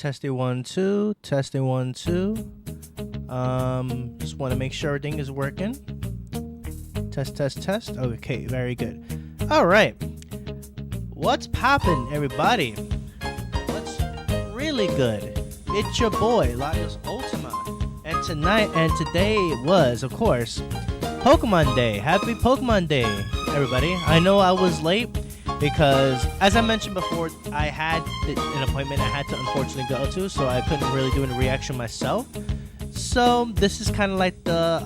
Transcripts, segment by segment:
testing 1 2, testing 1 2. Just want to make sure everything is working. Test test test. Okay, very good. All right. What's poppin', everybody? What's really good? It's your boy Lagos Ultima, and tonight and today was, of course, Pokemon Day. Happy Pokemon Day, everybody. I know I was late because, as I mentioned before, I had an appointment I had to unfortunately go to, so I couldn't really do a reaction myself. So this is kind of like the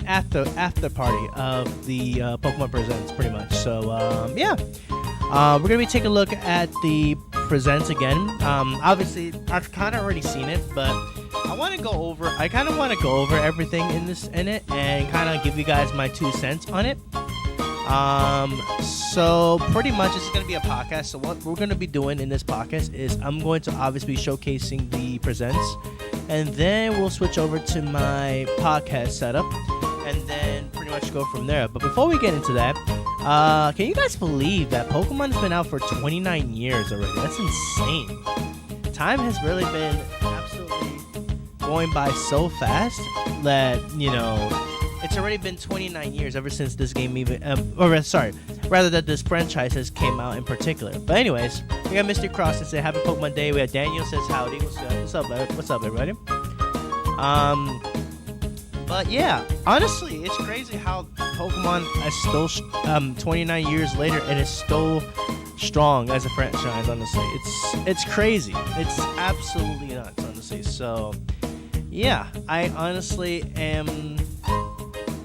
after party of the Pokemon Presents, pretty much. So yeah, we're gonna be taking a look at the Presents again. Obviously, I've kind of already seen it, but I kind of want to go over everything in it and kind of give you guys my 2 cents on it. So pretty much this is going to be a podcast. So what we're going to be doing in this podcast is I'm going to obviously be showcasing the Presents, and then we'll switch over to my podcast setup and then pretty much go from there. But before we get into that, can you guys believe that Pokemon's been out for 29 years already? That's insane. Time has really been absolutely going by so fast that, it's already been 29 years ever since this game that this franchise has came out in particular. But anyways, we got Mr. Cross to say Happy Pokemon Day. We have Daniel says howdy. What's up, everybody? But yeah, honestly, it's crazy how Pokemon is still 29 years later and is still strong as a franchise. Honestly, it's crazy. It's absolutely nuts, honestly. So yeah, I honestly am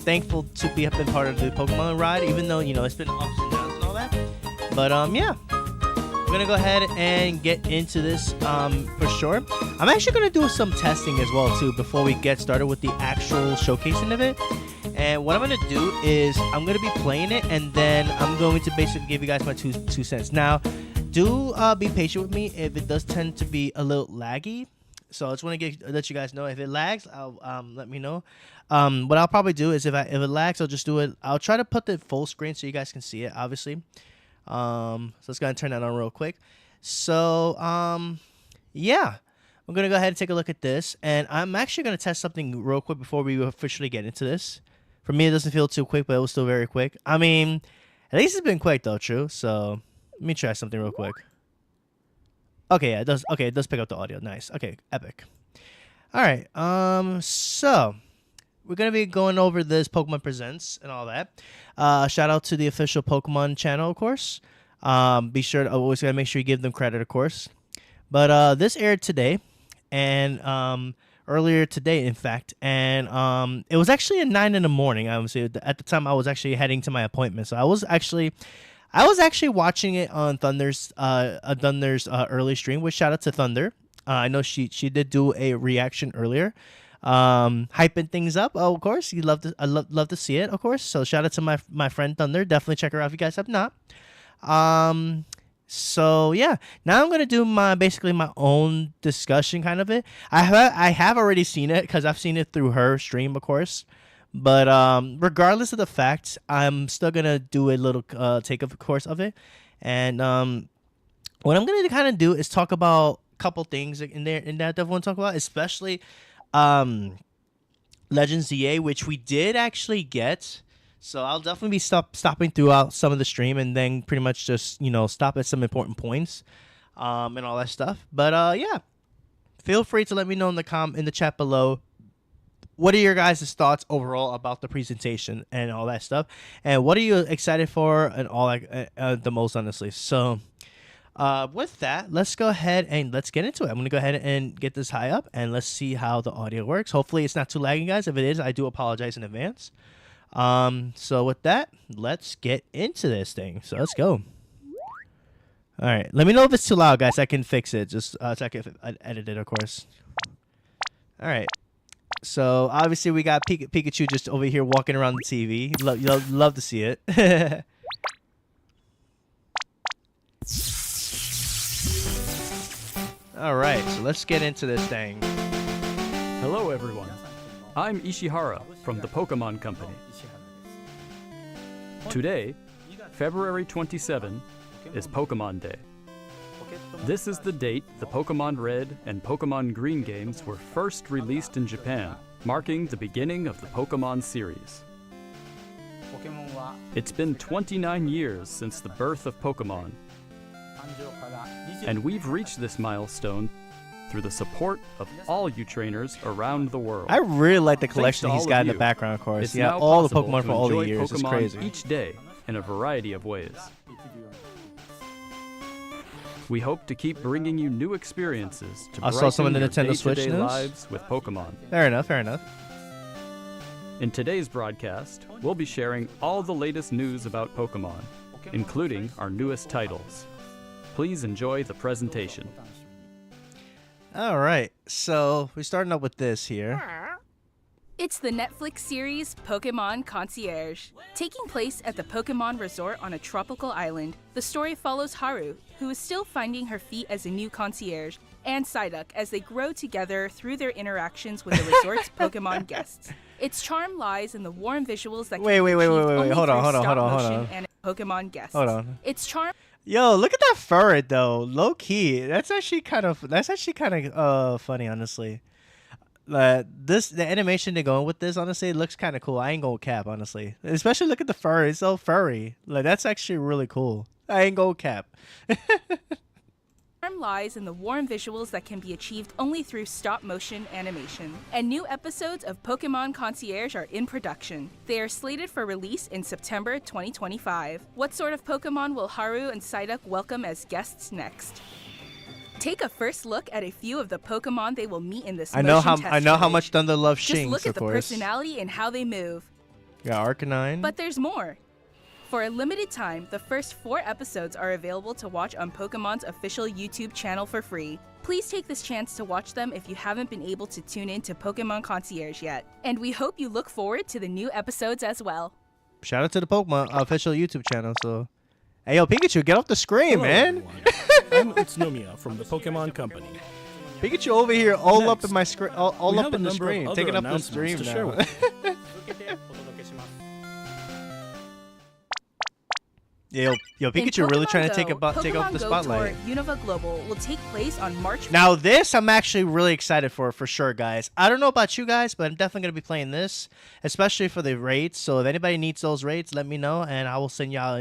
thankful to be been part of the Pokemon ride, even though it's been ups and downs and all that. But yeah, we're gonna go ahead and get into this for sure. I'm actually gonna do some testing as well too before we get started with the actual showcasing of it. And what I'm gonna do is I'm gonna be playing it, and then I'm going to basically give you guys my two cents. Now, do be patient with me if it does tend to be a little laggy. So I just want to let you guys know if it lags, I'll let me know. What I'll probably do is if it lags, I'll just do it. I'll try to put the full screen so you guys can see it, obviously. So let's go ahead and turn that on real quick. So yeah, I'm gonna go ahead and take a look at this, and I'm actually gonna test something real quick before we officially get into this. For me, it doesn't feel too quick, but it was still very quick. I mean, at least it's been quick though, true. So let me try something real quick. Okay, yeah, it does. Okay, it does pick up the audio. Nice. Okay, epic. All right. So we're gonna be going over this Pokemon Presents and all that. Shout out to the official Pokemon channel, of course. Be sure to always gotta make sure you give them credit, of course. But this aired today, and earlier today, in fact, and it was actually at 9 in the morning. I would say at the time I was actually heading to my appointment, so I was actually watching it on Thunder's early stream. Which shout out to Thunder. I know she did do a reaction earlier, hyping things up. Oh, of course, I love to see it, of course. So shout out to my friend Thunder. Definitely check her out if you guys have not. So yeah, now I'm gonna do basically my own discussion kind of it. I have already seen it because I've seen it through her stream, of course. But regardless of the fact, I'm still gonna do a little take of course of it, and what I'm gonna kind of do is talk about a couple things in there that I definitely want to talk about, especially Legends ZA, which we did actually get. So I'll definitely be stopping throughout some of the stream, and then pretty much just stop at some important points and all that stuff. But yeah, feel free to let me know in the chat below. What are your guys' thoughts overall about the presentation and all that stuff? And what are you excited for and all that the most, honestly? So with that, let's go ahead and let's get into it. I'm going to go ahead and get this high up, and let's see how the audio works. Hopefully it's not too laggy, guys. If it is, I do apologize in advance. So with that, let's get into this thing. So let's go. All right. Let me know if it's too loud, guys. I can fix it. Just so I can edit it, of course. All right. So obviously we got Pikachu just over here walking around the TV. Love to see it. All right, so let's get into this thing. Hello everyone. I'm Ishihara from the Pokemon Company. Today, February 27, is Pokemon Day. This is the date the Pokemon Red and Pokemon Green games were first released in Japan, marking the beginning of the Pokemon series. It's been 29 years since the birth of Pokemon, and we've reached this milestone through the support of all you trainers around the world. I really like the Thanks collection to he's all got of in the you. background, of course. It's Yeah, now all the possible Pokemon to for all the enjoy years. It's Pokemon crazy. each day in a variety of ways. We hope to keep bringing you new experiences to I saw some of the brighten your Nintendo Switch day-to-day news. lives with Pokemon. Fair enough, fair enough. In today's broadcast, we'll be sharing all the latest news about Pokemon, including our newest titles. Please enjoy the presentation. All right, so we're starting up with this here. It's the Netflix series Pokemon Concierge. Taking place at the Pokemon Resort on a tropical island, the story follows Haru, who is still finding her feet as a new concierge, and Psyduck as they grow together through their interactions with the resort's Pokemon guests. Its charm lies in the warm visuals that can Wait, be achieved only hold on, through hold on, stop hold on, hold motion on. and Pokemon guests. Hold on. Its charm Yo, look at that fur though. Low key. That's actually kind of funny, honestly. The animation they're going with this, honestly, it looks kind of cool. I ain't gonna cap, honestly. Especially look at the fur. It's so furry. Like, that's actually really cool. I ain't gonna cap. lies in the warm visuals that can be achieved only through stop-motion animation. And new episodes of Pokemon Concierge are in production. They are slated for release in September 2025. What sort of Pokemon will Haru and Psyduck welcome as guests next? Take a first look at a few of the Pokemon they will meet in this I know motion test how footage. much Thunder loves Just Shinx, look at of the course. personality and how they move. Yeah, Arcanine. But there's more. For a limited time, the first 4 episodes are available to watch on Pokemon's official YouTube channel for free. Please take this chance to watch them if you haven't been able to tune in to Pokemon Concierge yet. And we hope you look forward to the new episodes as well. Shout out to the Pokemon official YouTube channel. So, hey, yo, Pikachu, get off the screen, Hello, man. everyone. I'm Utsunomiya from the Pokemon Company. Pikachu over here, all Next, up in my screen, all we up have in a the number of screen, other taking up the announcements stream to share now. with Yo, In Pikachu really Pokemon trying to take Go, up the Pokemon Go spotlight. Tour Unova Global will take place on March Now this I'm actually really excited for sure, guys. I don't know about you guys, but I'm definitely gonna be playing this, especially for the raids. So if anybody needs those raids, let me know, and I will send y'all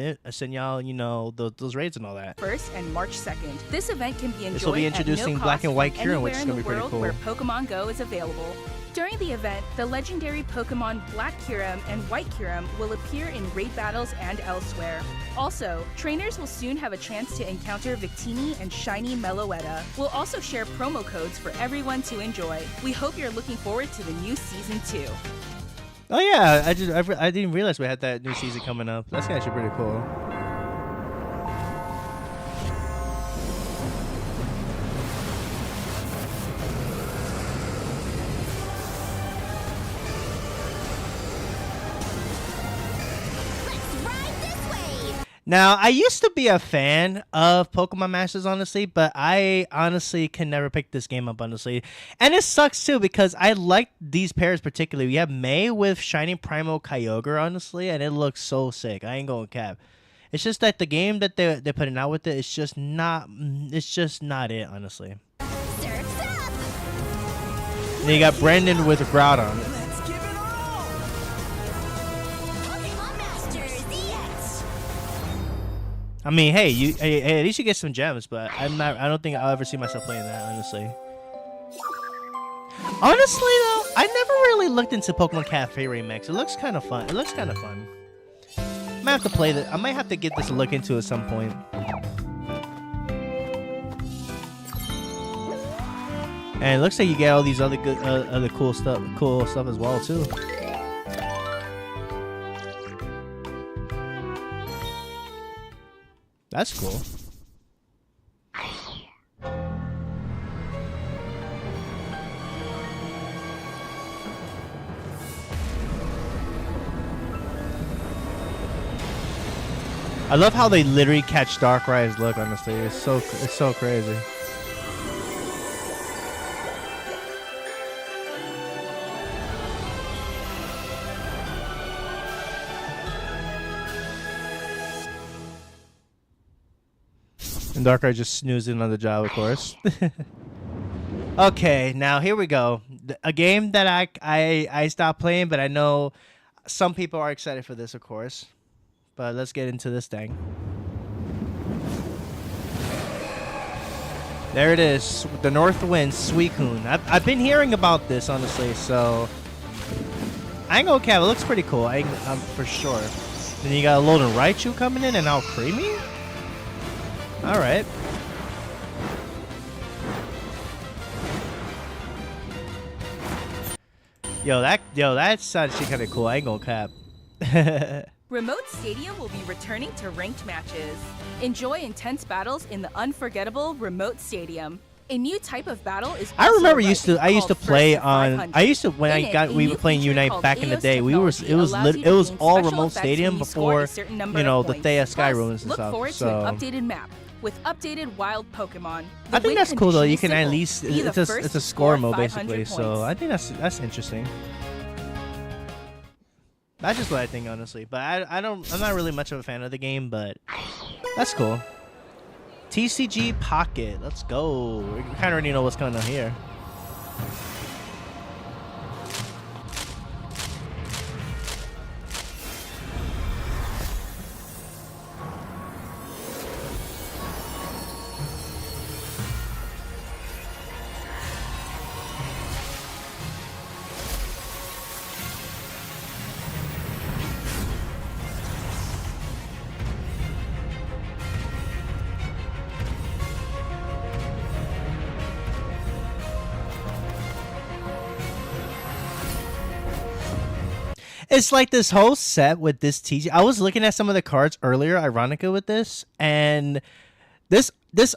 those raids and all that. 1st and March 2nd. This event can be enjoyed This will be at introducing no Black cost and White from Kieran, which is anywhere gonna in be pretty the cool. world where Pokemon Go is available. During the event, the legendary Pokemon Black Kyurem and White Kyurem will appear in raid battles and elsewhere. Also, trainers will soon have a chance to encounter Victini and Shiny Meloetta. We'll also share promo codes for everyone to enjoy. We hope you're looking forward to the new Season 2. Oh yeah, I didn't realize we had that new season coming up. That's actually pretty cool. Now, I used to be a fan of Pokemon Masters, honestly, but I honestly can never pick this game up, honestly. And it sucks, too, because I like these pairs particularly. We have May with Shiny Primal Kyogre, honestly, and it looks so sick. I ain't going cap. It's just that the game that they're putting out with it, it's just not it, honestly. Surf's up! And you got Brandon with Groudon. Let's give it all! Pokemon Masters EX! I mean, hey, at least you get some gems, but I don't think I'll ever see myself playing that, honestly. Honestly, though, I never really looked into Pokemon Cafe Remix. It looks kind of fun. I might have to play that. I might have to get this a look into at some point. And it looks like you get all these other good, other cool stuff as well too. That's cool. I love how they literally catch Darkrai's look, honestly. It's so crazy. And Darkrai just snoozing on the job, of course. Okay, now here we go. A game that I stopped playing, but I know some people are excited for this, of course. But let's get into this thing. There it is, the Northwind Suicune. I've been hearing about this, honestly, so I ain't gonna cap. It looks pretty cool, for sure. Then you got a Alolan Raichu coming in and now Creamy? Alright. Yo, that's actually kind of cool. I ain't gonna cap. Remote Stadium will be returning to ranked matches. Enjoy intense battles in the unforgettable Remote Stadium. A new type of battle is. I remember also I used called to play First to on. 500. I used to when In I it, got a we new were playing feature Unite called back in the Eos day. technology allows you to It was gain all special Remote effects Stadium when you score before a certain number you know of the points. Thea Sky Plus, Ruins and look stuff. forward to So an updated map with updated wild Pokemon. The I think win that's cool though. condition You is can at simple. least Be the it's a first to score mode 500 basically. So points. I think that's interesting. That's just what I think, honestly. But I'm not really much of a fan of the game, but that's cool. TCG Pocket, let's go. We kind of already know what's going on here. It's like this whole set with this TG. I was looking at some of the cards earlier, ironically, with this, and this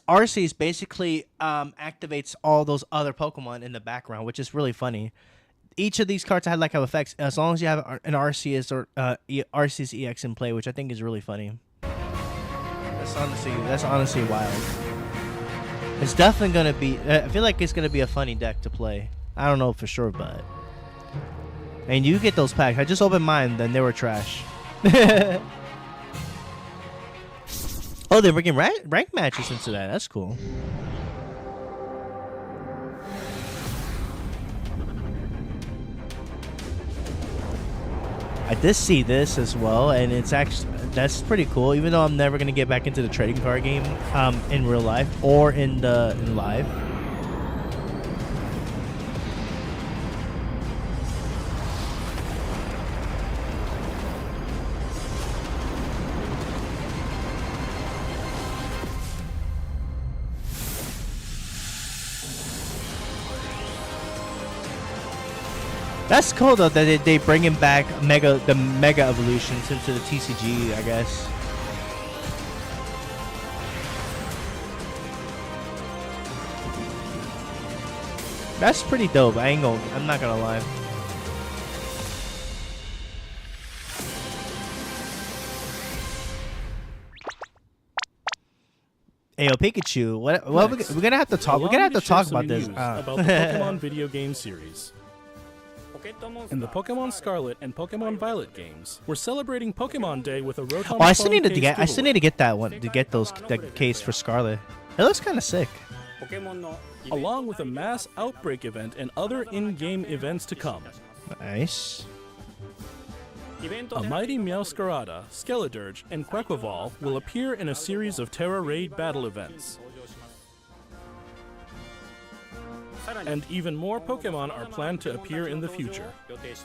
Arceus basically activates all those other Pokemon in the background, which is really funny. Each of these cards have effects as long as you have an Arceus or Arceus EX in play, which I think is really funny. That's honestly wild. It's definitely gonna be. I feel like it's gonna be a funny deck to play. I don't know for sure, but. And you get those packs. I just opened mine, then they were trash. Oh, they're bringing rank matches into that. That's cool. I did see this as well, and that's pretty cool. Even though I'm never gonna get back into the trading card game, in real life or in live. That's cool though that they bringing back the Mega Evolutions into the TCG, I guess. That's pretty dope. I'm not gonna lie. Hey, yo, Pikachu. What we're gonna have to talk. We're gonna have to talk about this. About the Pokemon video game series. In the Pokemon Scarlet and Pokemon Violet games, we're celebrating Pokemon Day with a Rotom. Oh, I still need to case get. I still giveaway. need to get that one to get that case for Scarlet. It looks kind of sick. Along with a mass outbreak event and other in-game events to come. Nice. A mighty Meowscarada, Skeledirge, and Quaquaval will appear in a series of Terra Raid battle events. And even more Pokemon are planned to appear in the future.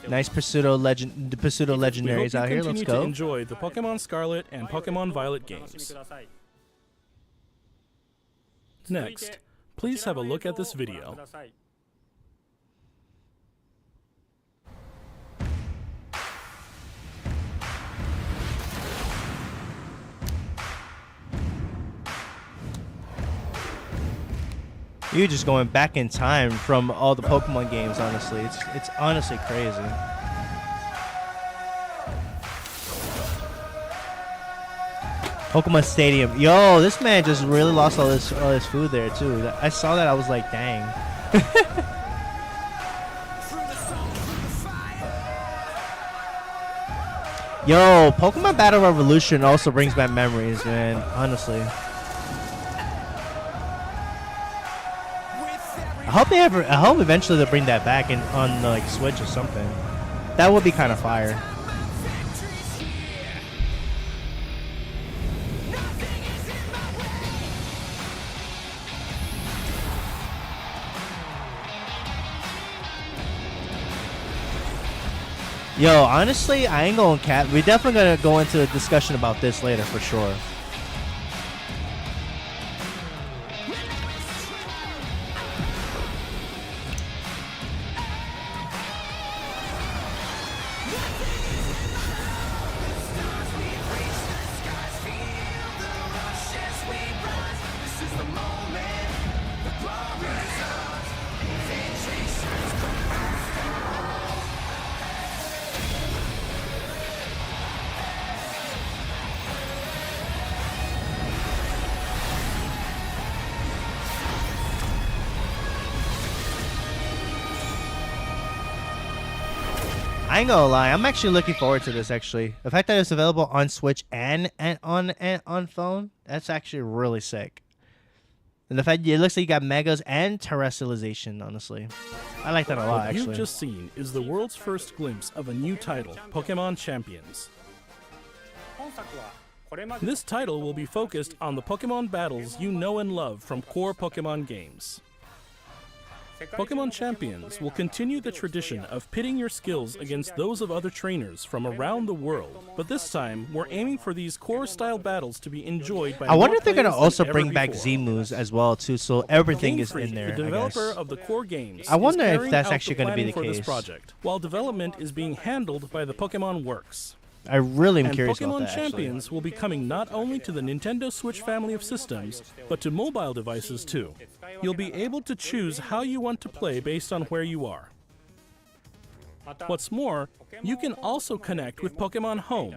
Nice Pseudo legendaries We hope out you here. Let's continue go. to enjoy the Pokemon Scarlet and Pokemon Violet games. Next, please have a look at this video. You're just going back in time from all the Pokemon games. Honestly, it's honestly crazy. Pokemon Stadium. Yo, this man just really lost all his food there too. I saw that. I was like, dang. Yo, Pokemon Battle Revolution also brings back memories, man. Honestly. I hope eventually they'll bring that back on the like Switch or something. That would be kind of fire. Yo, honestly, I ain't going cap. We're definitely gonna go into a discussion about this later for sure. I ain't gonna lie, I'm actually looking forward to this. Actually, the fact that it's available on Switch and on phone, that's actually really sick. And the fact it looks like you got megas and terrestrialization. Honestly, I like that a lot. What Actually, you've just seen is the world's first glimpse of a new title, Pokemon Champions. This title will be focused on the Pokemon battles you know and love from core Pokemon games. Pokemon Champions will continue the tradition of pitting your skills against those of other trainers from around the world, but this time we're aiming for these core-style battles to be enjoyed by I wonder more if they're gonna players than also ever bring back before. Z-moves as well too, so everything Game is Freak, in there. the I developer guess. of the core games, I wonder is if carrying that's out actually the gonna be planning the for this case. project, while development is being handled by the Pokemon Works. I really am And curious Pokemon about that. Champions will be coming not only to the Nintendo Switch family of systems, but to mobile devices too. You'll be able to choose how you want to play based on where you are. What's more, you can also connect with Pokemon Home.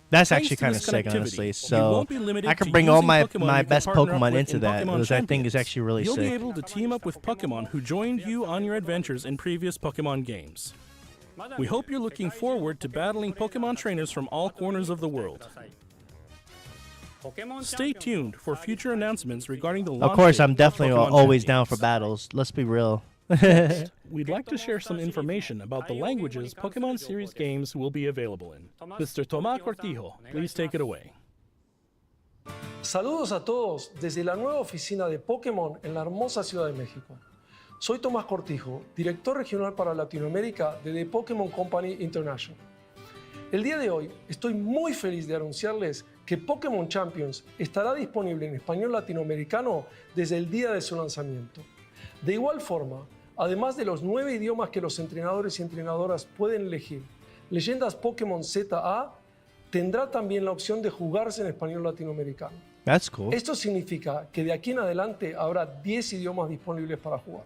That's Thanks actually to kind of this sick, connectivity, honestly. you So won't be limited I can to bring all using my Pokemon my you can best partner up Pokemon with into in that, Pokemon which I think is Champions. actually really You'll be sick. able to team up with Pokemon who joined you on your adventures in previous Pokemon games. We hope you're looking forward to battling Pokemon trainers from all corners of the world. Stay tuned for future announcements regarding the launch Of course, date I'm of definitely Pokemon always down for Champions. battles. Let's be real. We'd like to share some information about the languages Pokemon series games will be available in. Mr. Tomás Cortijo, please take it away. Saludos a todos desde la nueva oficina de Pokémon en la hermosa Ciudad de México. Soy Tomás Cortijo, director regional para Latinoamérica de The Pokémon Company International. El día de hoy estoy muy feliz de anunciarles que Pokémon Champions estará disponible en español latinoamericano desde el día de su lanzamiento. De igual forma, además de los 9 idiomas que los entrenadores y entrenadoras pueden elegir, Leyendas Pokémon ZA tendrá también la opción de jugarse en español latinoamericano. That's cool. Esto significa que de aquí en adelante habrá 10 idiomas disponibles para jugar.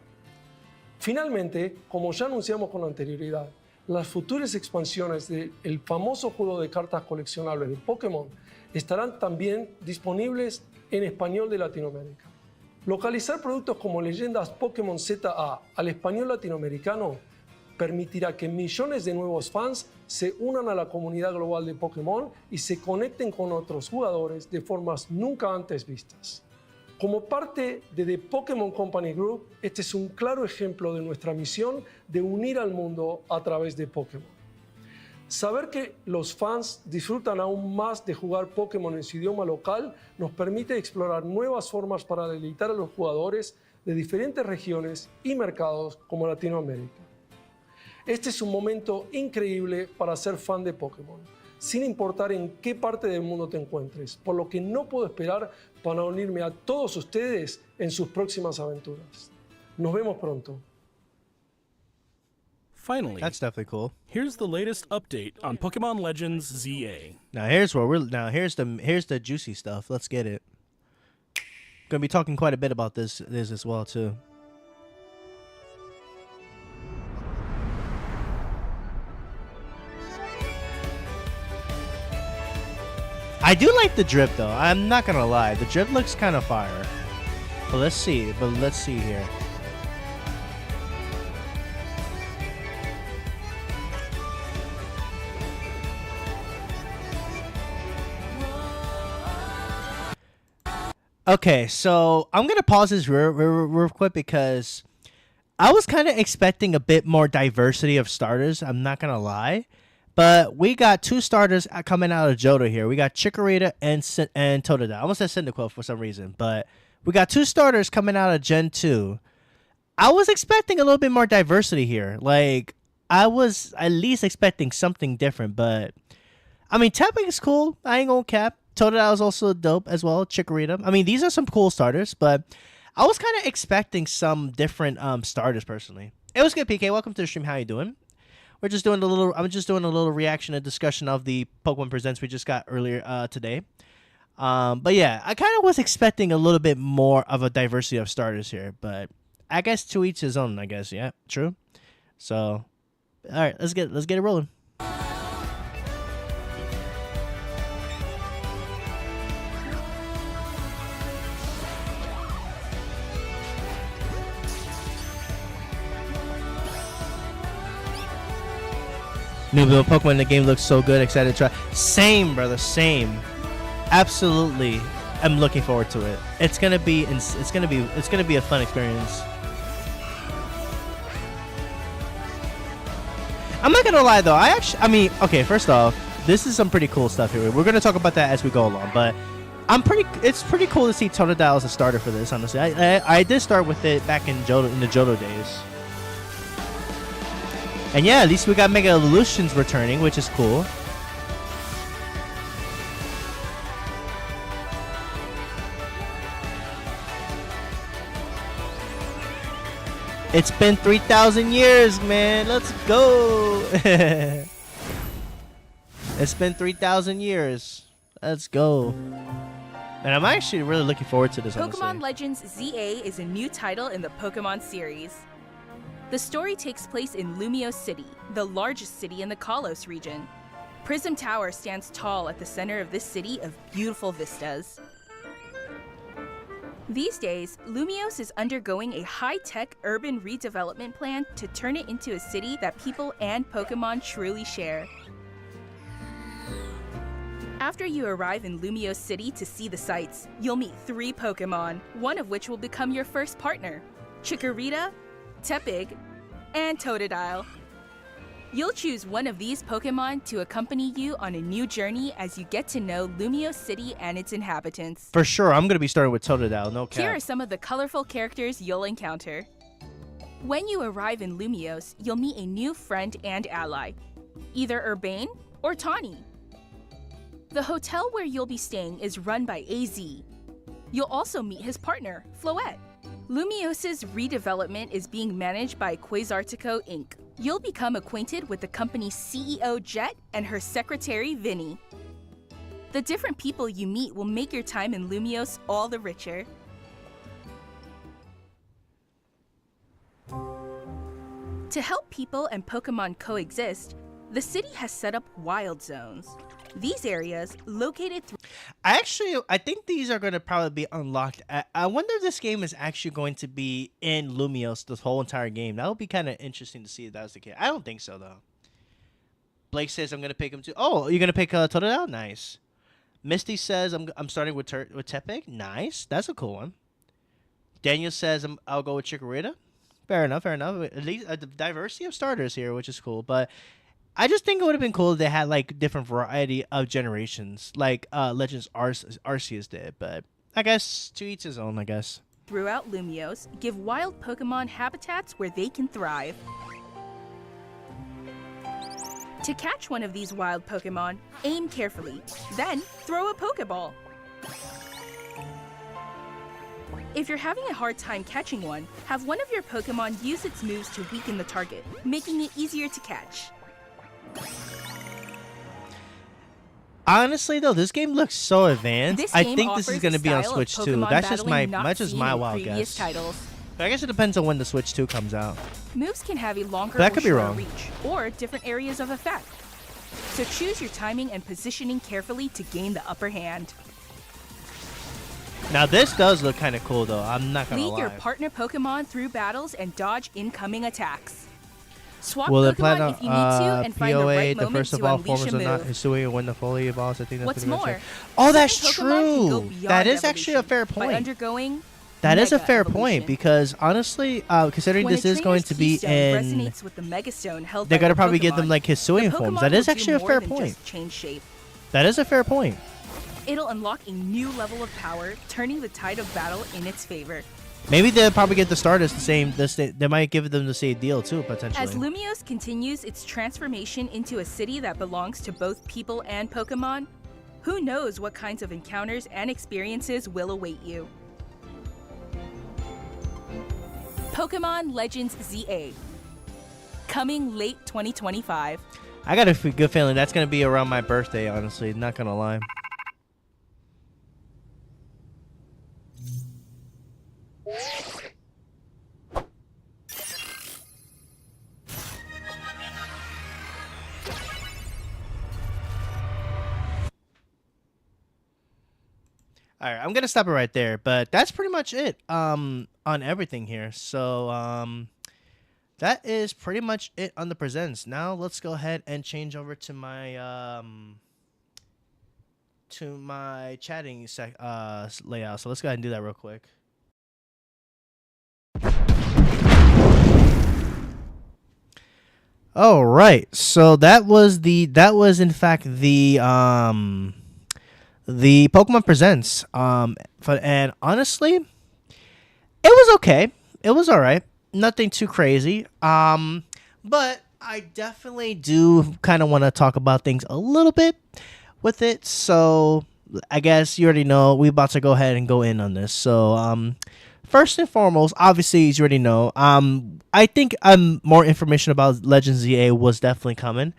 Finalmente, como ya anunciamos con anterioridad, las futuras expansiones del famoso juego de cartas coleccionables de Pokémon estarán también disponibles en español de Latinoamérica. Localizar productos como Leyendas Pokémon ZA al español latinoamericano permitirá que millones de nuevos fans se unan a la comunidad global de Pokémon y se conecten con otros jugadores de formas nunca antes vistas. Como parte de The Pokémon Company Group, este es un claro ejemplo de nuestra misión de unir al mundo a través de Pokémon. Saber que los fans disfrutan aún más de jugar Pokémon en su idioma local nos permite explorar nuevas formas para deleitar a los jugadores de diferentes regiones y mercados como Latinoamérica. Este es un momento increíble para ser fan de Pokémon, sin importar en qué parte del mundo te encuentres, por lo que no puedo esperar para unirme a todos ustedes en sus próximas aventuras. Nos vemos pronto. Finally, That's definitely cool. here's the latest update on Pokemon Legends ZA. Now here's the juicy stuff. Let's get it. Gonna be talking quite a bit about this as well too. I do like the drip though. I'm not gonna lie. The drip looks kind of fire. But let's see. Here. Okay, so I'm gonna pause this real quick because I was kind of expecting a bit more diversity of starters. I'm not gonna lie, but we got two starters coming out of Johto here. We got Chikorita and Totodile. I almost said Cyndaquil for some reason, but we got two starters coming out of Gen 2. I was expecting a little bit more diversity here. Like, I was at least expecting something different, but I mean, Tepig is cool. I ain't gonna cap. Totodile is also dope as well. Chikorita. I mean, these are some cool starters, but I was kind of expecting some different starters personally. It was good, PK. Welcome to the stream. How you doing? We're just doing a little. I'm just doing a little reaction and discussion of the Pokemon Presents we just got earlier today. But yeah, I kind of was expecting a little bit more of a diversity of starters here, but I guess to each his own. I guess, yeah, true. So, all right, let's get it rolling. New Pokemon in the game looks so good. Excited to try. Same, brother. Same. Absolutely. I'm looking forward to it. It's gonna be a fun experience. I'm not gonna lie though. I mean, okay. First off, this is some pretty cool stuff here. We're gonna talk about that as we go along, but it's pretty cool to see Totodile as a starter for this. Honestly, I did start with it back in the Johto days. And yeah, at least we got Mega Evolutions returning, which is cool. It's been 3,000 years, man. Let's go. It's been 3,000 years. Let's go. And I'm actually really looking forward to this. Pokemon honestly. Legends ZA is a new title in the Pokemon series. The story takes place in Lumiose City, the largest city in the Kalos region. Prism Tower stands tall at the center of this city of beautiful vistas. These days, Lumiose is undergoing a high-tech urban redevelopment plan to turn it into a city that people and Pokemon truly share. After you arrive in Lumiose City to see the sights, you'll meet 3 Pokemon, one of which will become your first partner: Chikorita, Tepig, and Totodile. You'll choose one of these Pokemon to accompany you on a new journey as you get to know Lumiose City and its inhabitants. For sure, I'm going to be starting with Totodile, no cap. Here are some of the colorful characters you'll encounter. When you arrive in Lumiose, you'll meet a new friend and ally, either Urbane or Tawny. The hotel where you'll be staying is run by AZ. You'll also meet his partner, Floette. Lumiose's redevelopment is being managed by Quasartico Inc. You'll become acquainted with the company's CEO Jet and her secretary Vinny. The different people you meet will make your time in Lumiose all the richer. To help people and Pokemon coexist, the city has set up wild zones. These areas, located I think these are going to probably be unlocked. I wonder if this game is actually going to be in Lumiose this whole entire game. That would be kind of interesting to see if that was the case. I don't think so, though. Blake says I'm going to pick him too. Oh, you're going to pick Totodile? Nice. Misty says I'm starting with Tepig. Nice. That's a cool one. Daniel says I'll go with Chikorita. Fair enough. At least a diversity of starters here, which is cool. But I just think it would have been cool if they had like different variety of generations, like Legends Arceus did. But I guess to each his own, I guess. Throughout Lumiose, give wild Pokemon habitats where they can thrive. To catch one of these wild Pokemon, aim carefully, then throw a Pokeball. If you're having a hard time catching one, have one of your Pokemon use its moves to weaken the target, making it easier to catch. Honestly, though, this game looks so advanced. I think this is offers going to a be on style of Switch 2. Pokemon That's just battling my not seen in wild previous guess. titles. But I guess it depends on when the Switch 2 comes out. Moves can have a longer That or could be shorter wrong. reach, or different areas of effect. So choose your timing and positioning carefully to gain the upper hand. Now, this does look kind of cool, though. I'm not going to Lead lie. your partner Pokemon through battles and dodge incoming attacks. Swap Will it Pokemon plan if you need to and find the POA, right the moment first to of all unleash forms a are not move. Hisui when the fully evolves? I think that's What's pretty much more, it. Oh, that's certain Pokemon can go true. beyond That is actually a evolution fair by point. undergoing That is a Mega fair Evolution. point because honestly, considering When this a is going trainer's to be keystone in, resonates with the Mega Stone held they're by gonna the probably give them Pokemon, like the Hisuian forms. Pokemon That is will actually do a more fair than point. just change shape. That is a fair point. It'll unlock a new level of power, turning the tide of battle in its favor. Maybe they'll probably give the starters the same. They might give them the same deal too, potentially. As Lumiose continues its transformation into a city that belongs to both people and Pokemon, who knows what kinds of encounters and experiences will await you. Pokemon Legends ZA. Coming late 2025. I got a good feeling that's gonna be around my birthday. Honestly, not gonna lie. All right, I'm gonna stop it right there, but that's pretty much it on everything here. So that is pretty much it on the presents. Now let's go ahead and change over to my chatting layout. So let's go ahead and do that real quick. All right, so that was in fact the Pokemon Presents. And honestly, it was okay. It was all right. Nothing too crazy. But I definitely do kind of want to talk about things a little bit with it. So I guess you already know we're about to go ahead and go in on this. So first and foremost, obviously, as you already know, I think more information about Legends ZA was definitely coming.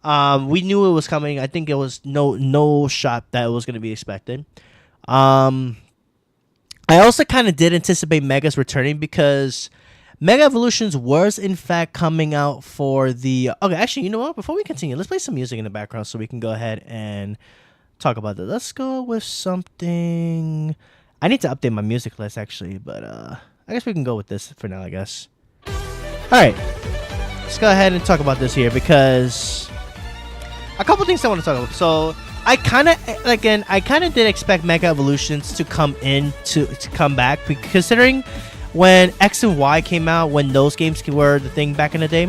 We knew it was coming. I think it was no shot that it was going to be expected. I also kind of did anticipate Megas returning because Mega Evolutions was in fact coming out for the... Okay, actually, you know what? Before we continue, let's play some music in the background so we can go ahead and talk about that. Let's go with something... I need to update my music list, actually, but I guess we can go with this for now, I guess. Alright, let's go ahead and talk about this here because... A couple things I want to talk about. So, I kind of did expect Mega Evolutions to come back, considering when X and Y came out, when those games were the thing back in the day.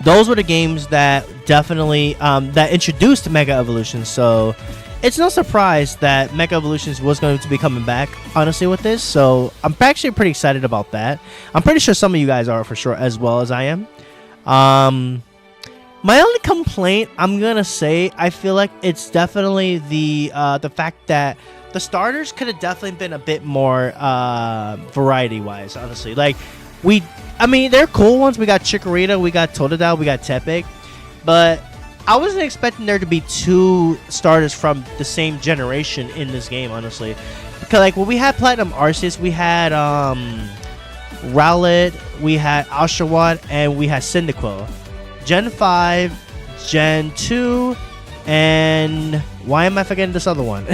Those were the games that definitely that introduced Mega Evolutions. So, it's no surprise that Mega Evolutions was going to be coming back, honestly, with this. So, I'm actually pretty excited about that. I'm pretty sure some of you guys are for sure, as well as I am. My only complaint, I'm gonna say, I feel like it's definitely the fact that the starters could have definitely been a bit more variety-wise, honestly. Like, they're cool ones. We got Chikorita, we got Totodile, we got Tepig, but I wasn't expecting there to be two starters from the same generation in this game, honestly. Because, like, when we had Platinum Arceus, we had Rowlet, we had Oshawott, and we had Cyndaquil. Gen 5, Gen 2, and why am I forgetting this other one?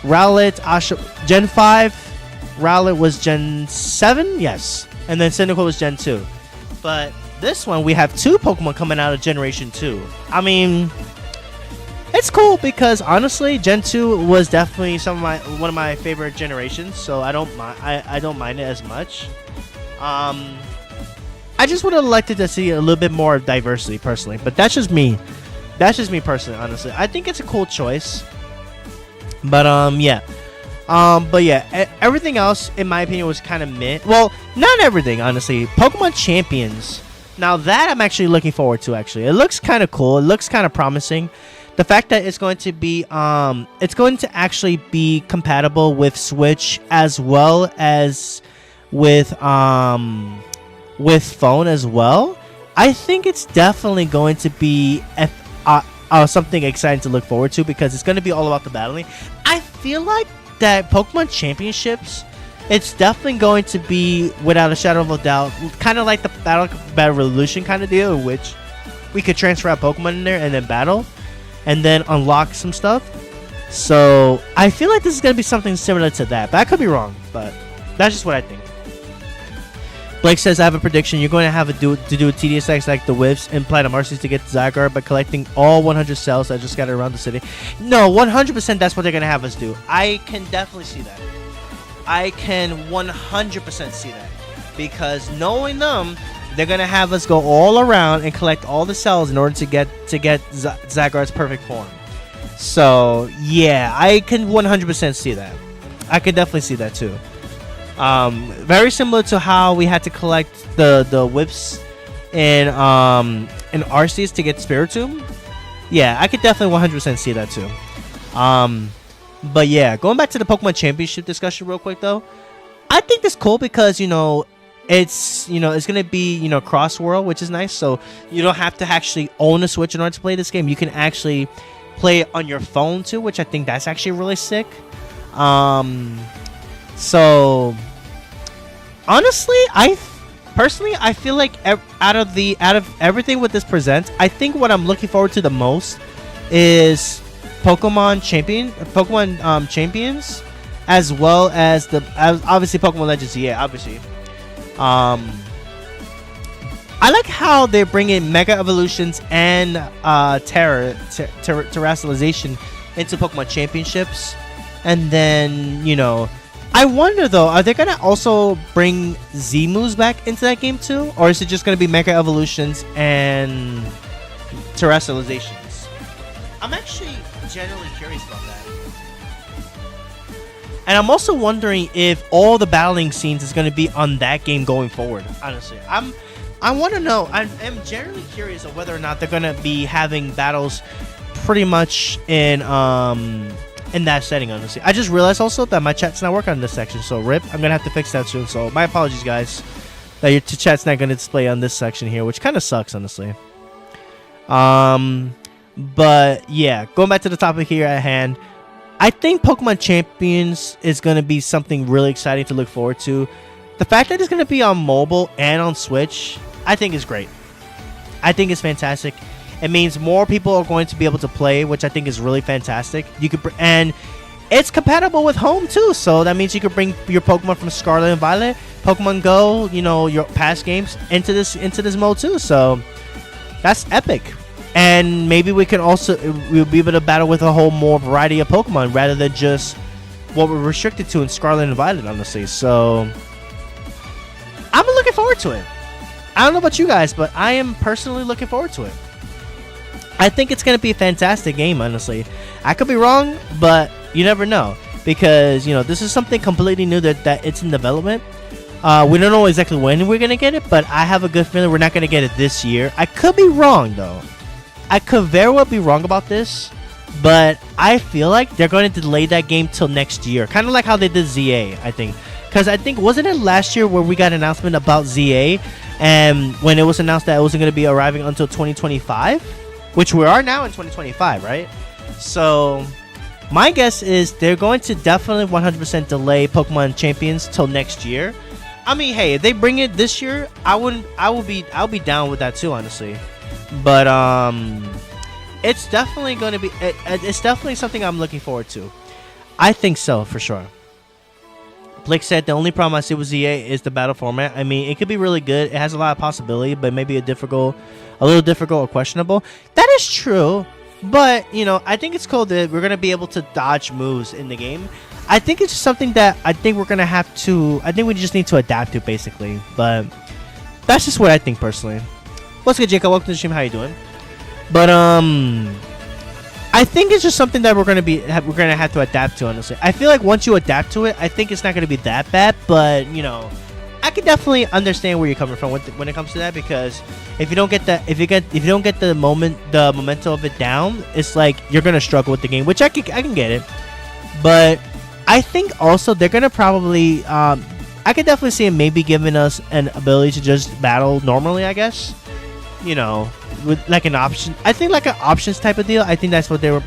Rowlet, Gen 5, Rowlet was Gen 7, yes, and then Cyndaquil was Gen 2. But this one, we have two Pokemon coming out of Generation 2. I mean, it's cool because honestly, Gen 2 was definitely one of my favorite generations, so I don't mind it as much. I just would have liked to see a little bit more diversity personally, but that's just me. That's just me personally, honestly. I think it's a cool choice. But yeah. Everything else, in my opinion, was kind of meh. Well, not everything, honestly. Pokemon Champions. Now that I'm actually looking forward to, actually. It looks kind of cool. It looks kind of promising. The fact that it's going to be, it's going to actually be compatible with Switch as well as with phone as well. I think it's definitely going to be something exciting to look forward to because it's going to be all about the battling. I feel like that Pokemon Championships, it's definitely going to be, without a shadow of a doubt, kind of like the Battle Revolution kind of deal, in which we could transfer our Pokemon in there and then battle and then unlock some stuff. So I feel like this is going to be something similar to that, but I could be wrong, but that's just what I think. Blake says, I have a prediction. You're going to have to do a TDSX like the Whips and Platinum Arceus to get Zygarde by collecting all 100 cells that just scattered around the city. No, 100% that's what they're going to have us do. I can definitely see that. I can 100% see that. Because knowing them, they're going to have us go all around and collect all the cells in order to get Zygarde's perfect form. So, yeah, I can 100% see that. I can definitely see that too. Very similar to how we had to collect the whips in Arceus to get Spiritomb. Yeah, I could definitely 100% see that too. But yeah, going back to the Pokemon Championship discussion real quick though, I think this cool because it's gonna be cross world, which is nice. So you don't have to actually own a Switch in order to play this game. You can actually play it on your phone too, which I think that's actually really sick. So honestly, I feel like out of everything what this presents, I think what I'm looking forward to the most is Pokemon Champions, as well as obviously Pokemon Legends. Yeah, obviously. I like how they bring in Mega Evolutions and Terrestrialization into Pokemon Championships, and then I wonder though, are they gonna also bring Z-moves back into that game too, or is it just gonna be Mega Evolutions and Terrestrializations? I'm actually genuinely curious about that. And I'm also wondering if all the battling scenes is gonna be on that game going forward. Honestly, I want to know. I'm generally curious of whether or not they're gonna be having battles pretty much in that setting. Honestly, I just realized also that my chat's not working on this section, so rip. I'm gonna have to fix that soon. So my apologies, guys, that your chat's not gonna display on this section here, which kind of sucks, honestly. But yeah, going back to the topic here at hand, I think Pokemon Champions is gonna be something really exciting to look forward to. The fact that it's gonna be on mobile and on Switch, I think is great. I think it's fantastic. It means more people are going to be able to play, which I think is really fantastic. And it's compatible with home too, so that means you could bring your Pokemon from Scarlet and Violet, Pokemon Go, your past games into this mode too. So that's epic. And maybe we'll be able to battle with a whole more variety of Pokemon rather than just what we're restricted to in Scarlet and Violet, honestly. So I'm looking forward to it. I don't know about you guys, but I am personally looking forward to it. I think it's going to be a fantastic game, honestly. I could be wrong, but you never know. Because, this is something completely new that it's in development. We don't know exactly when we're going to get it, but I have a good feeling we're not going to get it this year. I could be wrong, though. I could very well be wrong about this, but I feel like they're going to delay that game till next year. Kind of like how they did ZA, I think. Because I think, wasn't it last year where we got an announcement about ZA? And when it was announced that it wasn't going to be arriving until 2025? Which we are now in 2025, right? So my guess is they're going to definitely 100% delay Pokemon Champions till next year. I mean, hey, if they bring it this year, I'll be down with that too, honestly. But it's definitely going to be it's definitely something I'm looking forward to. I think so for sure. Blake said the only problem I see with ZA is the battle format. I mean, it could be really good. It has a lot of possibility, but maybe a little difficult or questionable. That is true, but I think it's cool that we're gonna be able to dodge moves in the game. I think it's just something that I think we're gonna have to. I think we just need to adapt to, basically. But that's just what I think personally. What's good, Jacob? Welcome to the stream. How you doing? But I think it's just something that we're gonna have to adapt to. Honestly, I feel like once you adapt to it, I think it's not gonna be that bad. But I can definitely understand where you're coming from when it comes to that, because if you don't get the momentum of it down, it's like you're gonna struggle with the game, which I can get it. But I think also they're gonna probably I could definitely see them maybe giving us an ability to just battle normally, I guess. With like an option. I think like an options type of deal. I think that's what they're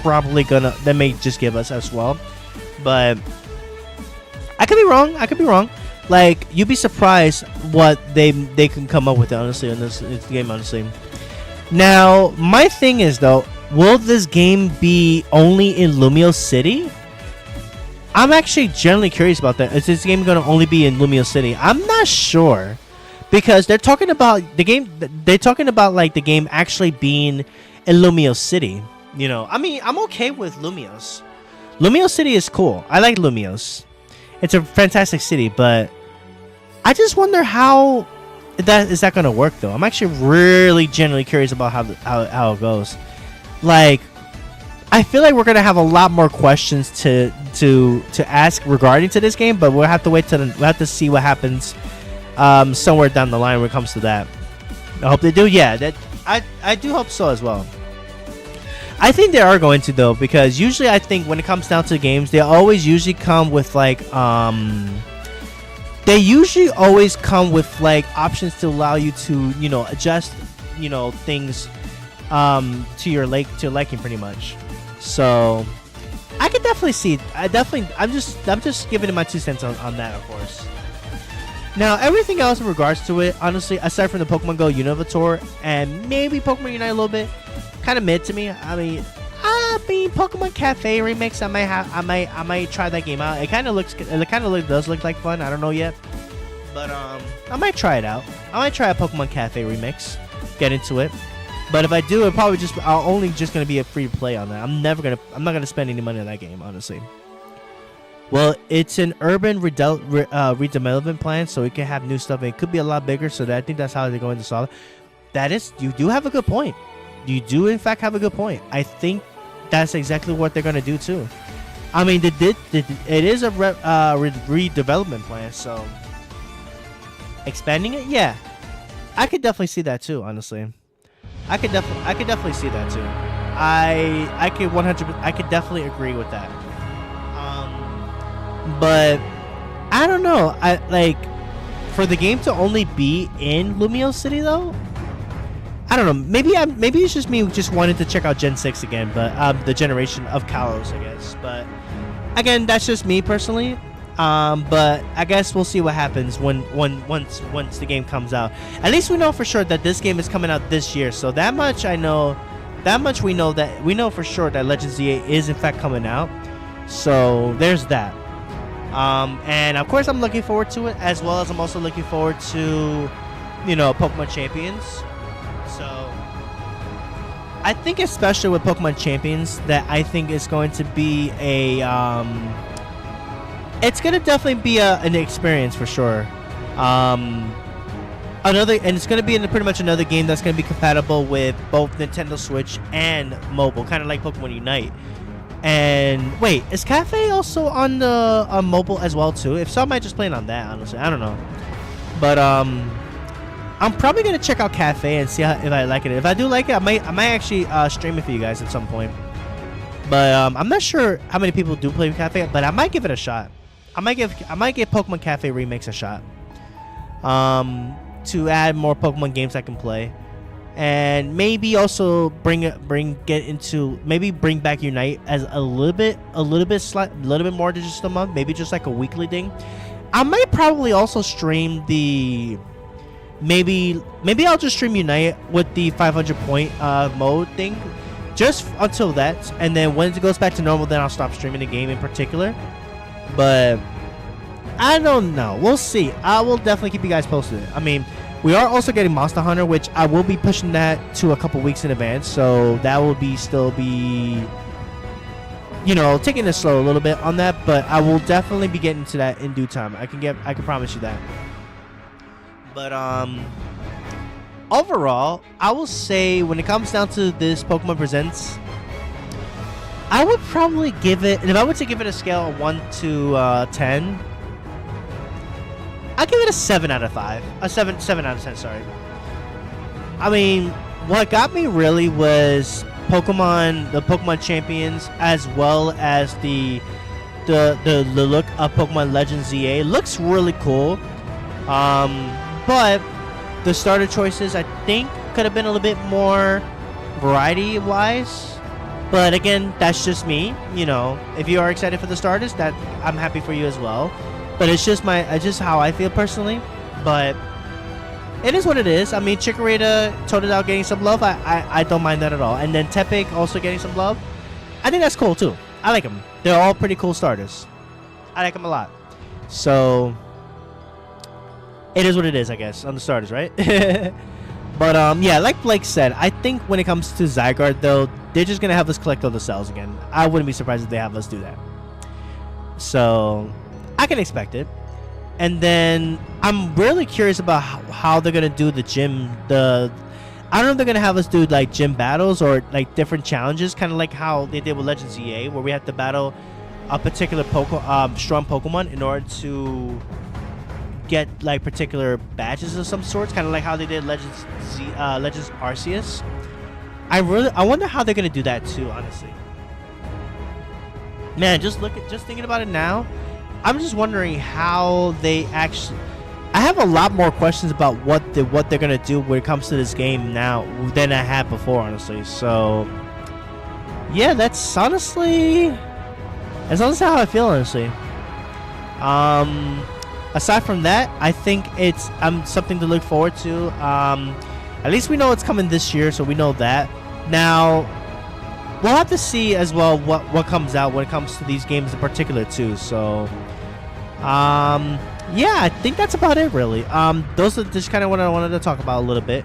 probably gonna. They may just give us as well. But I could be wrong. Like, you'd be surprised what they can come up with, honestly, in this game, honestly. Now, my thing is, though, will this game be only in Lumio City? I'm actually generally curious about that. Is this game going to only be in Lumio City? I'm not sure, because they're talking about the game. They're talking about like the game actually being in Lumio City. You know, I mean, I'm okay with Lumios. Lumio City is cool. I like Lumios. It's a fantastic city, but I just wonder how that is going to work though. I'm actually really genuinely curious about how it goes. Like, I feel like we're gonna have a lot more questions to ask regarding to this game, but we'll have to wait we'll have to see what happens somewhere down the line when it comes to that. I hope they do. Yeah, that I do hope so as well. I think they are going to though, because usually I think when it comes down to games, they always usually come with like they usually always come with like options to allow you to, you know, adjust, you know, things to your liking pretty much. So I could definitely see. I'm just giving it my 2 cents on that, of course. Now everything else in regards to it, honestly, aside from the Pokemon Go Unova Tour and maybe Pokemon Unite a little bit, kind of mid to me. I mean Pokemon Cafe Remix, I might try that game out. It kind of does look like fun. I don't know yet, but I might try it out. I might try a Pokemon Cafe Remix, get into it. But if I do, it probably only gonna be a free play on that. I'm not gonna spend any money on that game, honestly. Well, it's an urban redevelopment plan, so it can have new stuff, and it could be a lot bigger. So I think that's how they're going to solve it. You do have a good point. You do in fact have a good point. I think that's exactly what they're gonna do too. I mean, it is a redevelopment plan, so expanding it, yeah, I could definitely see that too. Honestly. I could definitely see that too. I could definitely agree with that. But I don't know. I like for the game to only be in Lumio City though. I don't know. Maybe it's just me just wanted to check out Gen 6 again, but the generation of Kalos, I guess. But again, that's just me personally. But I guess we'll see what happens once the game comes out. At least we know for sure that this game is coming out this year. So that much I know. That much we know for sure that Legends ZA is in fact coming out. So there's that. And of course I'm looking forward to it, as well as I'm also looking forward to, you know, Pokemon Champions. So I think especially with Pokemon Champions that I think is going to be it's gonna definitely be an experience for sure. And it's gonna be pretty much another game that's gonna be compatible with both Nintendo Switch and mobile, kind of like Pokemon Unite. And wait, is Cafe also on the mobile as well too? If so, I might just play it on that. Honestly, I don't know. But I'm probably gonna check out Cafe and see if I like it. If I do like it, I might actually stream it for you guys at some point. But I'm not sure how many people do play Cafe, but I might give it a shot. I might give Pokemon Cafe Remix a shot. To add more Pokemon games I can play, and maybe also bring back Unite as a little bit more than just a month, maybe just like a weekly thing. I might probably also stream maybe I'll just stream Unite with the 500 point mode thing, just until that, and then when it goes back to normal, then I'll stop streaming the game in particular. But I don't know. We'll see. I will definitely keep you guys posted. I mean, we are also getting Monster Hunter, which I will be pushing that to a couple weeks in advance. So that will still be, you know, taking it slow a little bit on that. But I will definitely be getting to that in due time. I can promise you that. But overall, I will say when it comes down to this Pokemon Presents, I would probably give it, and if I were to give it a scale of 1 to 10, I'd give it a 7 out of 5. A 7 out of 10, sorry. I mean, what got me really was the Pokemon Champions, as well as the look of Pokemon Legends ZA. Looks really cool. But the starter choices, I think, could have been a little bit more variety-wise. But again, that's just me. You know, if you are excited for the starters, that I'm happy for you as well. But it's just how I feel personally. But it is what it is. I mean, Chikorita, Totodile getting some love. I don't mind that at all. And then Tepig also getting some love. I think that's cool too. I like them. They're all pretty cool starters. I like him a lot. So it is what it is, I guess, on the starters, right? But yeah, like Blake said, I think when it comes to Zygarde, though, they're just gonna have us collect all the cells again. I wouldn't be surprised if they have us do that. So I can expect it. And then I'm really curious about how they're gonna do the gym. I don't know if they're gonna have us do like gym battles or like different challenges, kind of like how they did with Legends EA, where we have to battle a particular strong Pokemon in order to get like particular badges of some sorts, kind of like how they did Legends Arceus. I wonder how they're gonna do that too, honestly. Man, just thinking about it now, I'm just wondering how they actually. I have a lot more questions about what they're gonna do when it comes to this game now than I had before, honestly. So yeah, that's honestly how I feel, honestly. Aside from that, I think it's something to look forward to. At least we know it's coming this year, so we know that. Now we'll have to see as well what comes out when it comes to these games in particular too. So yeah, I think that's about it, really. Those are just kind of what I wanted to talk about a little bit.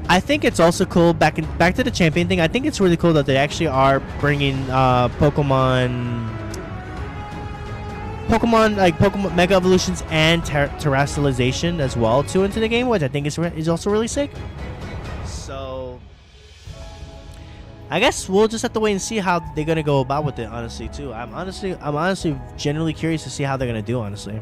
I think it's also cool, back to the champion thing. I think it's really cool that they actually are bringing Pokemon like Pokemon Mega Evolutions and Terrestrialization as well too into the game, which I think is also really sick. So I guess we'll just have to wait and see how they're gonna go about with it, honestly, too. I'm honestly genuinely curious to see how they're gonna do, honestly.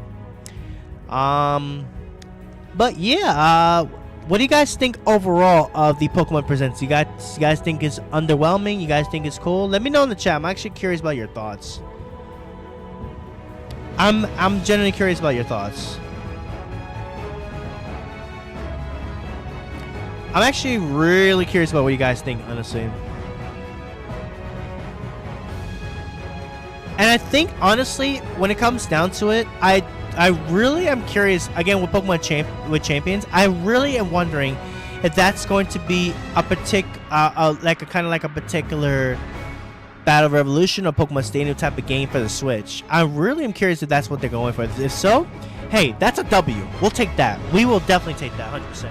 But yeah, what do you guys think overall of the Pokemon Presents? You guys think it's underwhelming? You guys think it's cool? Let me know in the chat. I'm actually curious about your thoughts. I'm genuinely curious about your thoughts. I'm actually really curious about what you guys think, honestly. And I think, honestly, when it comes down to it, I really am curious, again, with Pokemon Champions, I really am wondering if that's going to be a particular Battle Revolution or Pokemon Stadium type of game for the Switch. I really am curious if that's what they're going for. If so, hey, that's a W. We'll take that. We will definitely take that, 100%.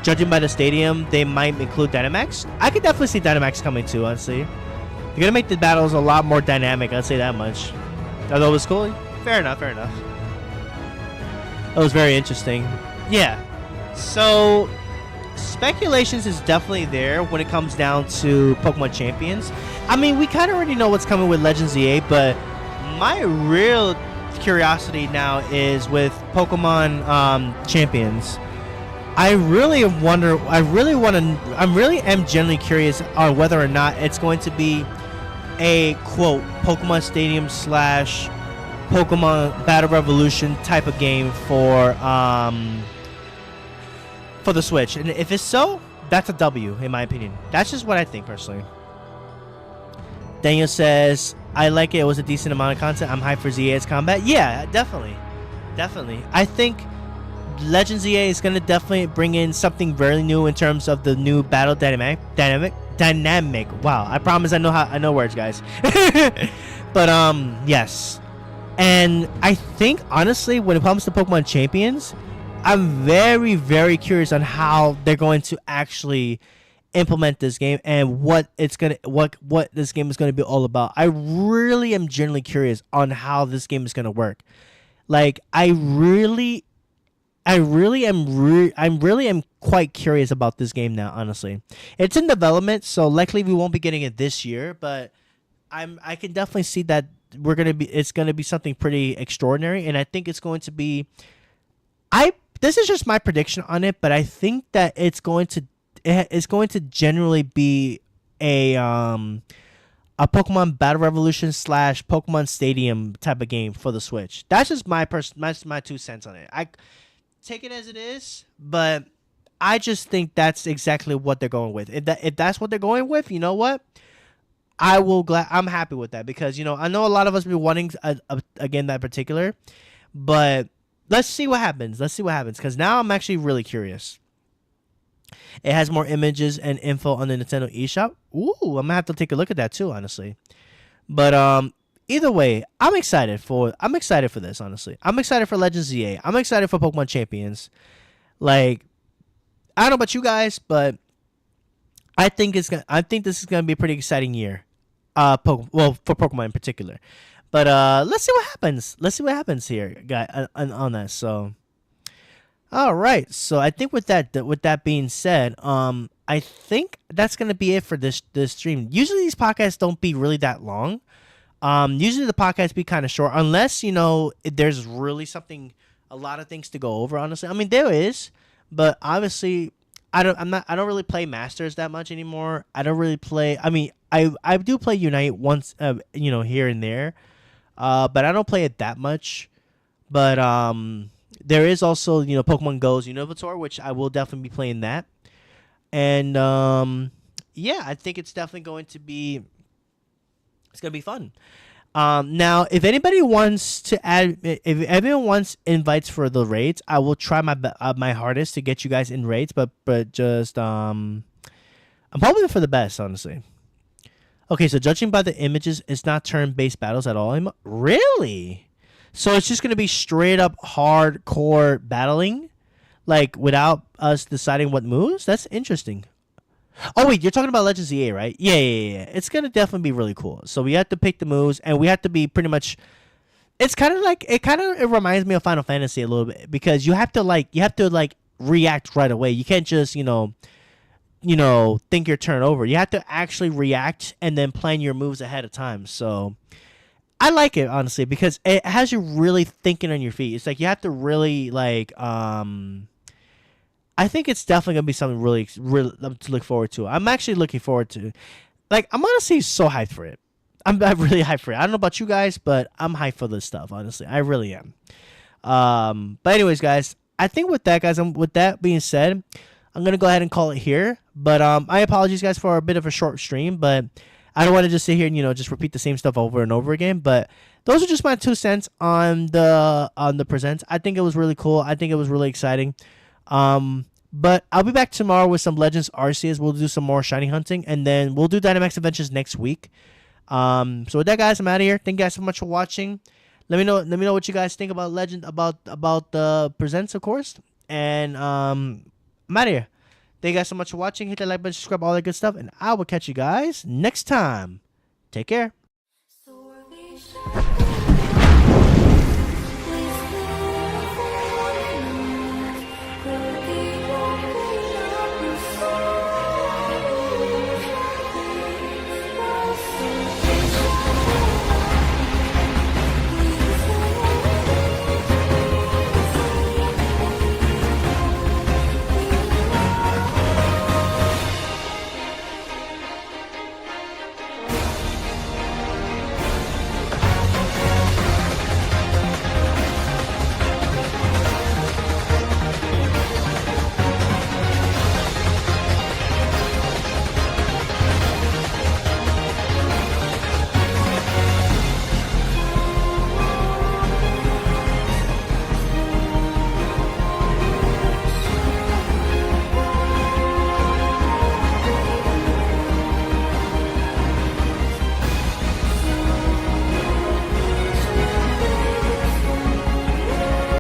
Judging by the stadium, they might include Dynamax. I could definitely see Dynamax coming too, honestly. They're going to make the battles a lot more dynamic, I'll say that much. Although it was cool. Fair enough. That was very interesting. Yeah. So speculations is definitely there when it comes down to Pokemon Champions. I mean, we kind of already know what's coming with Legends EA, but my real curiosity now is with Pokemon Champions. I'm really genuinely curious on whether or not it's going to be a quote Pokemon Stadium / Pokemon Battle Revolution type of game for the Switch. And if it's so, that's a W in my opinion. That's just what I think personally. Daniel says, I like it. It was a decent amount of content. I'm hyped for ZA's combat. Yeah, definitely. I think Legends EA is going to definitely bring in something very new in terms of the new battle dynamic. Wow, I promise I know words, guys. But yes. And I think honestly, when it comes to Pokemon Champions, I'm very, very curious on how they're going to actually implement this game and what this game is going to be all about. I really am genuinely curious on how this game is going to work. Like, I really am quite curious about this game now, honestly. It's in development, so likely we won't be getting it this year, but I can definitely see that it's gonna be something pretty extraordinary, and I think it's going to be this is just my prediction on it, but I think that it's going to generally be a Pokemon Battle Revolution / Pokemon Stadium type of game for the Switch. That's just my 2 cents on it. I take it as it is, but I just think that's exactly what they're going with. If that's what they're going with, you know what? I'm happy with that, because I know a lot of us be wanting again that particular, but let's see what happens. Because now I'm actually really curious. It has more images and info on the Nintendo eShop. Ooh, I'm gonna have to take a look at that too, honestly. But either way, I'm excited for this, honestly. I'm excited for Legends ZA. I'm excited for Pokemon Champions. Like, I don't know about you guys, but I think this is gonna be a pretty exciting year. For Pokemon in particular. But let's see what happens. Let's see what happens here, guy, on that. So, all right. So I think with that being said, I think that's gonna be it for this stream. Usually these podcasts don't be really that long. Usually the podcasts be kind of short, unless there's really a lot of things to go over. Honestly, I mean there is, but obviously I don't really play Masters that much anymore. I don't really play. I mean I do play Unite once, here and there, but I don't play it that much. But there is also Pokemon Go's Univitor, which I will definitely be playing that, and yeah, I think it's definitely going to be. It's gonna be fun. Now, if anybody wants to add, if everyone wants invites for the raids, I will try my hardest to get you guys in raids. But just I'm hoping for the best, honestly. Okay, so judging by the images, it's not turn-based battles at all. Really? So it's just gonna be straight up hardcore battling, like without us deciding what moves. That's interesting. Oh wait, you're talking about Legends EA, right? Yeah. It's gonna definitely be really cool. So we have to pick the moves, and we have to be pretty much. It's kind of like it reminds me of Final Fantasy a little bit, because you have to react right away. You can't just think your turn over. You have to actually react and then plan your moves ahead of time. So I like it, honestly, because it has you really thinking on your feet. It's like you have to really I think it's definitely gonna be something really to look forward to. I'm actually looking forward to. Like, I'm honestly so hyped for it. I'm really hyped for it. I don't know about you guys, but I'm hyped for this stuff. Honestly, I really am. But anyways, guys, I think with that being said, I'm gonna go ahead and call it here. But I apologize, guys, for a bit of a short stream. But I don't want to just sit here and just repeat the same stuff over and over again. But those are just my 2 cents on the presents. I think it was really cool. I think it was really exciting. But I'll be back tomorrow with some Legends Arceus. We'll do some more shiny hunting, and then we'll do Dynamax Adventures next week. So with that, guys, I'm out of here. Thank you guys so much for watching. Let me know what you guys think about about the presents, of course. And I'm out of here. Thank you guys so much for watching. Hit that like button, subscribe, all that good stuff, and I will catch you guys next time. Take care. So